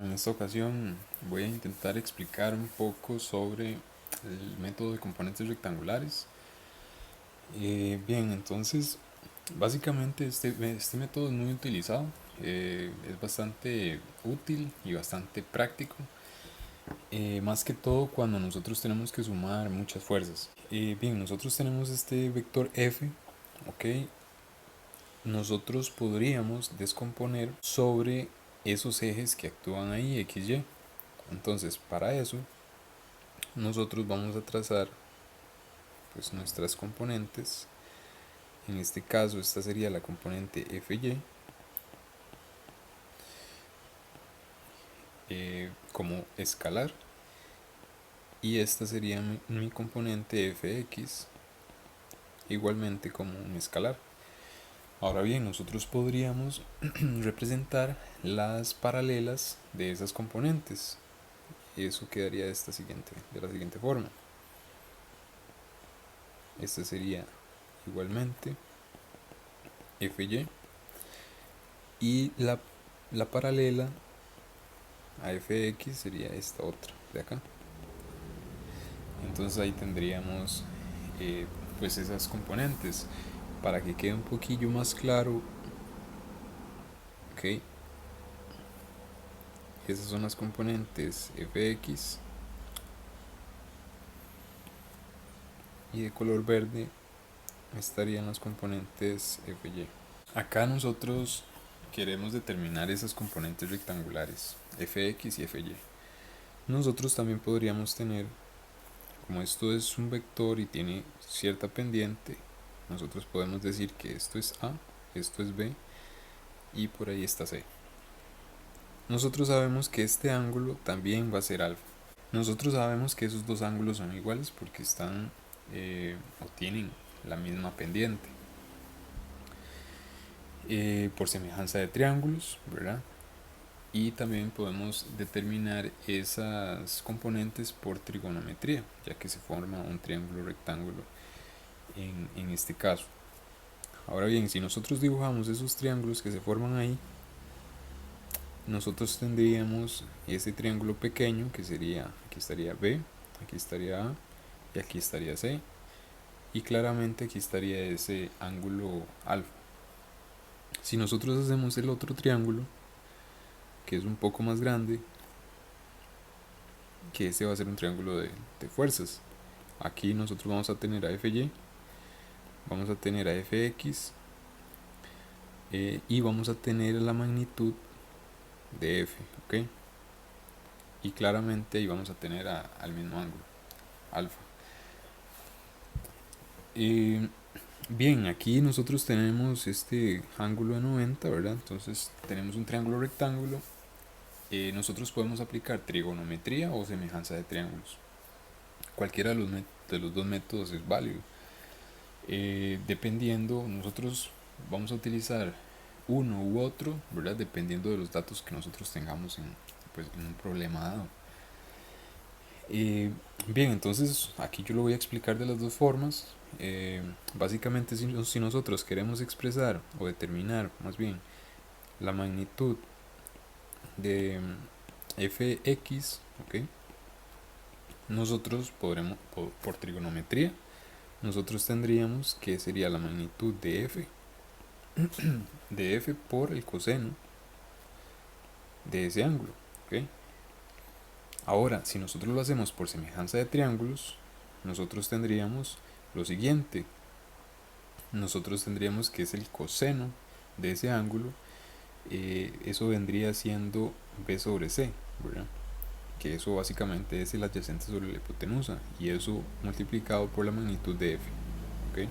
En esta ocasión voy a intentar explicar un poco sobre el método de componentes rectangulares. Bien, entonces básicamente este método es muy utilizado, es bastante útil y bastante práctico, más que todo cuando nosotros tenemos que sumar muchas fuerzas. Bien, nosotros tenemos este vector f, ok. Nosotros podríamos descomponer sobre esos ejes que actúan ahí, x, y. Entonces, para eso, nosotros vamos a trazar pues nuestras componentes. En este caso, esta sería la componente FY, como escalar, y esta sería mi componente FX, igualmente como un escalar. Ahora bien, nosotros podríamos representar las paralelas de esas componentes. Eso quedaría de la siguiente forma. Esta sería igualmente FY, y la paralela a fx sería esta otra de acá. Entonces ahí tendríamos pues esas componentes. Para que quede un poquillo más claro, ok, esas son las componentes fx, y de color verde estarían las componentes fy. Acá nosotros queremos determinar esas componentes rectangulares fx y fy. Nosotros también podríamos tener, como esto es un vector y tiene cierta pendiente, nosotros podemos decir que esto es A, esto es B y por ahí está C. Nosotros sabemos que este ángulo también va a ser alfa. Nosotros sabemos que esos dos ángulos son iguales porque están o tienen la misma pendiente, por semejanza de triángulos, ¿verdad? Y también podemos determinar esas componentes por trigonometría, ya que se forma un triángulo rectángulo en este caso. Ahora bien, si nosotros dibujamos esos triángulos que se forman ahí, nosotros tendríamos ese triángulo pequeño que sería, aquí estaría B, aquí estaría A y aquí estaría C, y claramente aquí estaría ese ángulo alfa. Si nosotros hacemos el otro triángulo, que es un poco más grande, que ese va a ser un triángulo de fuerzas, aquí nosotros vamos a tener a FY, vamos a tener a FX, y vamos a tener la magnitud de F, ¿ok? Y claramente ahí vamos a tener al mismo ángulo, alfa. Bien, aquí nosotros tenemos este ángulo de 90, ¿verdad? Entonces tenemos un triángulo rectángulo. Nosotros podemos aplicar trigonometría o semejanza de triángulos. Cualquiera de los dos métodos es válido. Dependiendo, nosotros vamos a utilizar uno u otro, ¿verdad? Dependiendo de los datos que nosotros tengamos pues, en un problema dado. Bien, entonces aquí yo lo voy a explicar de las dos formas. Básicamente, si nosotros queremos expresar o determinar más bien la magnitud de fx, ¿ok? Nosotros podremos, por trigonometría, nosotros tendríamos que sería la magnitud de f por el coseno de ese ángulo, ¿ok? Ahora, si nosotros lo hacemos por semejanza de triángulos, nosotros tendríamos lo siguiente. Nosotros tendríamos que es el coseno de ese ángulo, eso vendría siendo b sobre c, ¿verdad? Que eso básicamente es el adyacente sobre la hipotenusa, y eso multiplicado por la magnitud de f, ¿ok?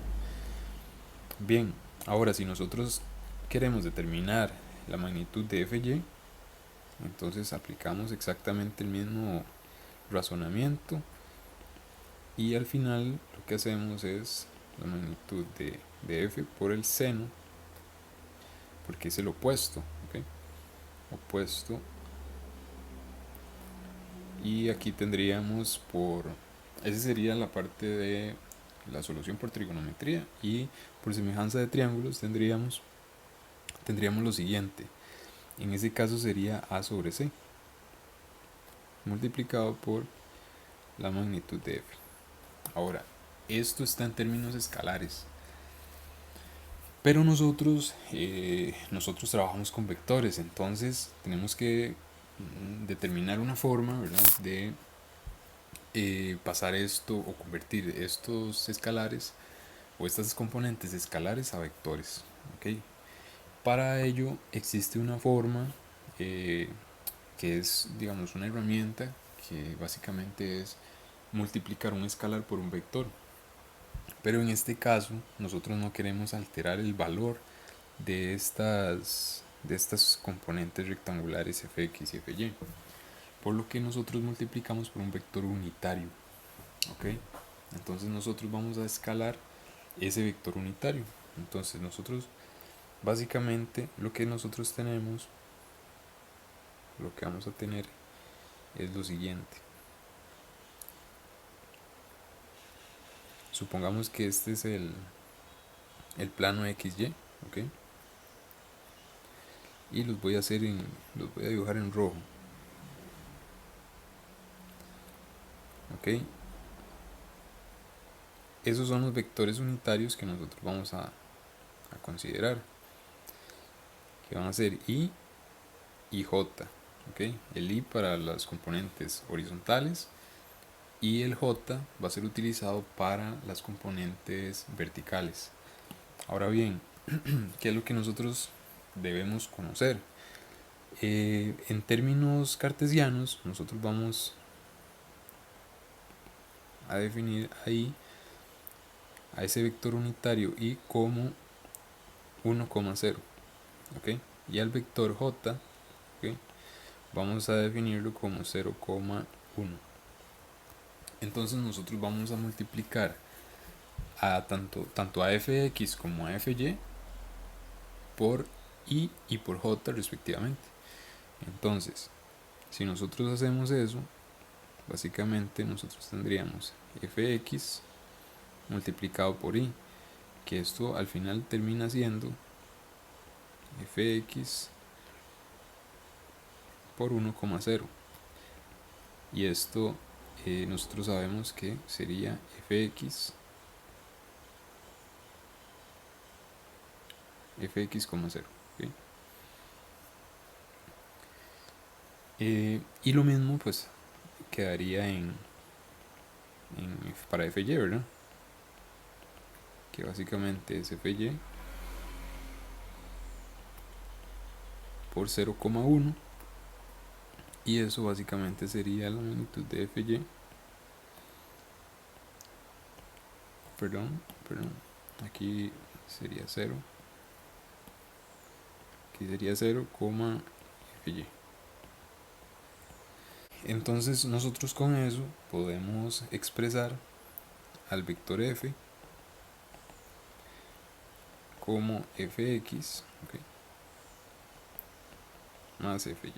Bien, ahora si nosotros queremos determinar la magnitud de fy, entonces aplicamos exactamente el mismo razonamiento, y al final lo que hacemos es la magnitud de f por el seno, porque es el opuesto, ¿ok? Opuesto. Y aquí tendríamos esa sería la parte de la solución por trigonometría, y por semejanza de triángulos tendríamos lo siguiente. En ese caso sería a sobre c, multiplicado por la magnitud de f. Ahora, esto está en términos escalares, pero nosotros trabajamos con vectores, entonces tenemos que determinar una forma, ¿verdad?, de pasar esto o convertir estos escalares o estas componentes escalares a vectores. ¿Okay? Para ello existe una forma que es, digamos, una herramienta que básicamente es multiplicar un escalar por un vector. Pero en este caso nosotros no queremos alterar el valor de estas componentes rectangulares fx y fy, por lo que nosotros multiplicamos por un vector unitario. ¿Okay? Entonces nosotros vamos a escalar ese vector unitario. Entonces nosotros básicamente lo que nosotros tenemos, lo que vamos a tener es lo siguiente. Supongamos que este es el plano XY, ¿ok? Y los voy a dibujar en rojo, ¿ok? Esos son los vectores unitarios que nosotros vamos a considerar, que van a ser I y J, ¿ok? El I para las componentes horizontales y el J va a ser utilizado para las componentes verticales. Ahora bien, ¿qué es lo que nosotros debemos conocer? En términos cartesianos, nosotros vamos a definir ahí a ese vector unitario I como 1,0, ¿ok? Y al vector J, ¿ok?, vamos a definirlo como 0,1. Entonces nosotros vamos a multiplicar a tanto a fx como a fy por I y por J respectivamente. Entonces, si nosotros hacemos eso, básicamente nosotros tendríamos fx multiplicado por I, que esto al final termina siendo fx por 1,0, y esto nosotros sabemos que sería fx 0, ¿okay? Y lo mismo pues quedaría para fy, ¿verdad?, que básicamente es fy por 0,1, y eso básicamente sería la magnitud de fy, perdón, aquí sería 0, aquí sería 0,fy. Entonces nosotros con eso podemos expresar al vector f como fx, ¿okay?, más fy,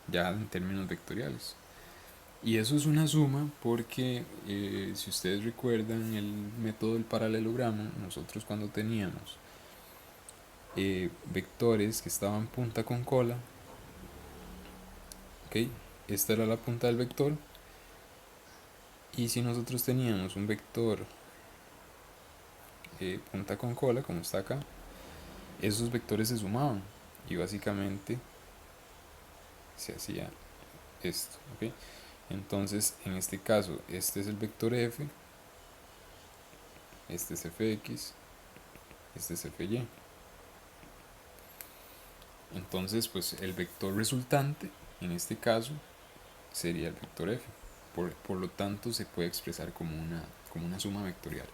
ya en términos vectoriales. Y eso es una suma porque si ustedes recuerdan el método del paralelogramo, nosotros cuando teníamos vectores que estaban punta con cola, ¿okay?, esta era la punta del vector, y si nosotros teníamos un vector punta con cola, como está acá, esos vectores se sumaban y básicamente se hacía esto, ¿okay? Entonces en este caso este es el vector f, este es fx, este es fy. Entonces pues el vector resultante en este caso sería el vector f, por lo tanto se puede expresar como una suma vectorial.